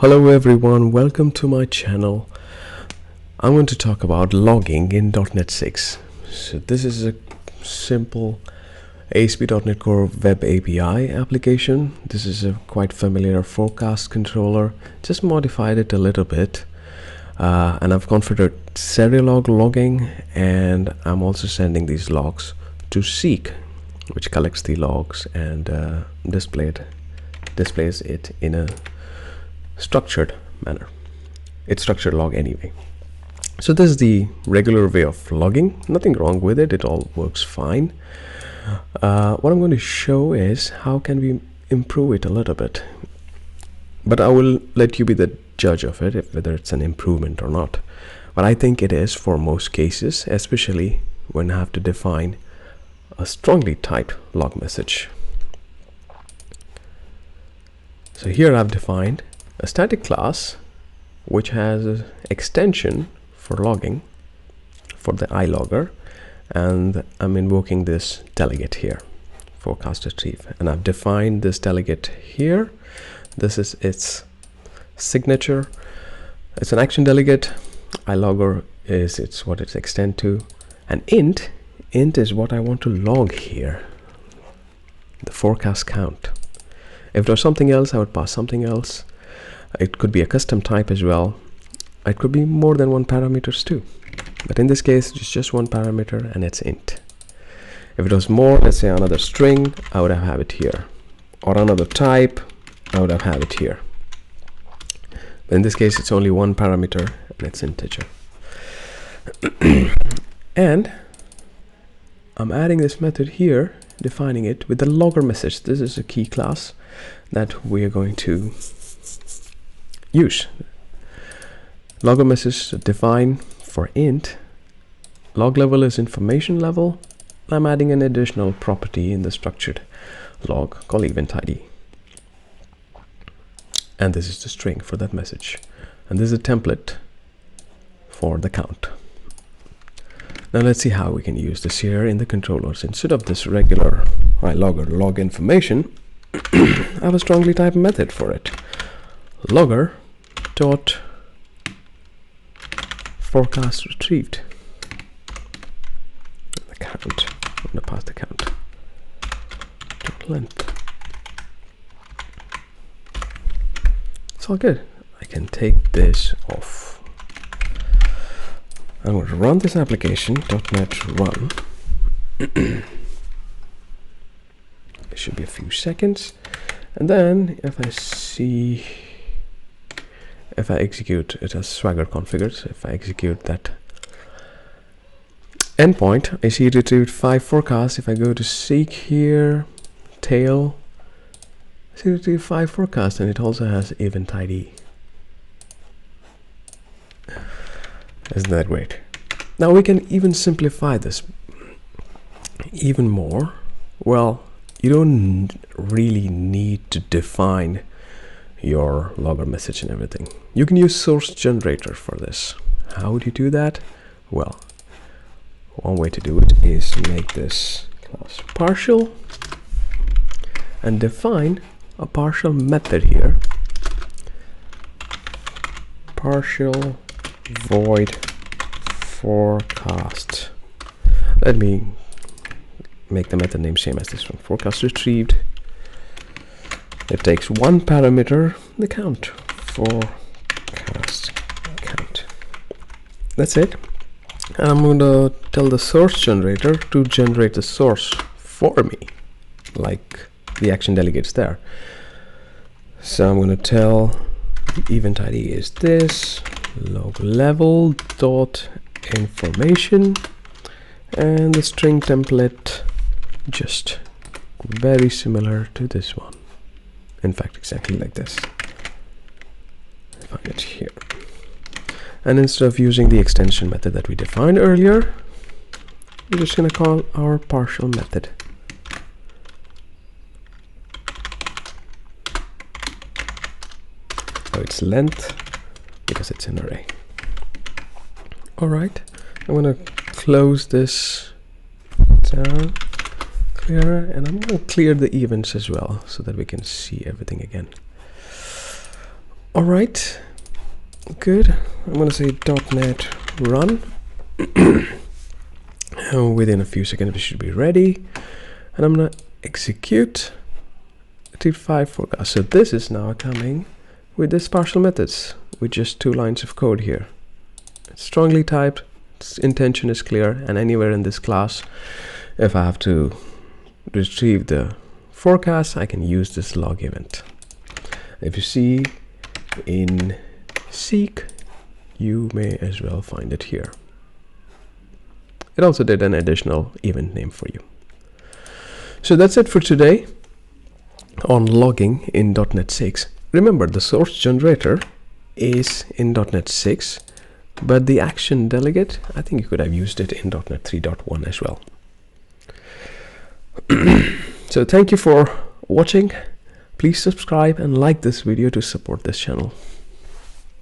Hello everyone, welcome to my channel. I'm going to talk about logging in .NET 6. So this is a simple ASP.NET Core Web API application. This is a quite familiar forecast controller, just modified it a little bit. And I've configured serial log logging, and I'm also sending these logs to Seek, which collects the logs and displays it in a structured manner. It's structured log anyway. So this is the regular way of logging. Nothing wrong with it. It all works fine. What I'm going to show is how can we improve it a little bit. But I will let you be the judge of it, whether it's an improvement or not. But I think it is for most cases, especially when I have to define a strongly typed log message. So here I've defined a static class which has an extension for logging for the iLogger, and I'm invoking this delegate here, forecast retrieve, and I've defined this delegate here. This is its signature. It's an action delegate. iLogger is what it's extend to, and int is what I want to log here, the forecast count. If there's something else, I would pass something else. It could be a custom type as well. It could be more than one parameters too, but in this case it's just one parameter and it's int. If it was more, let's say another string, I would have it here, or another type, I would have it here. But in this case it's only one parameter and it's integer. And I'm adding this method here, defining it with the logger message. This is a key class that we are going to use. Logger message define for int. Log level is information level. I'm adding an additional property in the structured log called event ID. And this is the string for that message. And this is a template for the count. Now let's see how we can use this here in the controllers. Instead of this regular iLogger log information, I have a strongly typed method for it. Logger dot forecast retrieved. The count. I'm going to pass the count. Dot length. It's all good. I can take this off. I'm going to run this application, .NET run. It should be a few seconds. And then if I execute, it has Swagger configured. So if I execute that endpoint, I see it retrieved 5 forecasts. If I go to Seek here, tail, I see it retrieved 5 forecasts, and it also has event ID. Isn't that great? Now we can even simplify this even more. Well, you don't really need to define your logger message and everything. You can use source generator for this. How would you do that? Well, one way to do it is make this class partial and define a partial method here. Partial void forecast. Let me make the method name same as this one, forecast retrieved. It takes one parameter, the count, forecast count. That's it. And I'm going to tell the source generator to generate the source for me, like the action delegates there. So I'm going to tell the event ID is this, log level dot information, and the string template just very similar to this one. In fact, exactly like this. Find it here. And instead of using the extension method that we defined earlier, we're just going to call our partial method. So it's length because it's an array. All right, I'm going to close this down. And I'm going to clear the events as well so that we can see everything again. All right, good. I'm gonna say .NET run. And within a few seconds we should be ready, and I'm gonna execute T5 forecast. So this is now coming with this partial methods with just 2 lines of code here. It's strongly typed, its intention is clear, and anywhere in this class, if I have to retrieve the forecast, I can use this log event. If you see in seek, you may as well find it here. It also did an additional event name for you. So that's it for today on logging in .NET 6. Remember, the source generator is in .NET 6, but the action delegate, I think you could have used it in .NET 3.1 as well. So thank you for watching. Please subscribe and like this video to support this channel.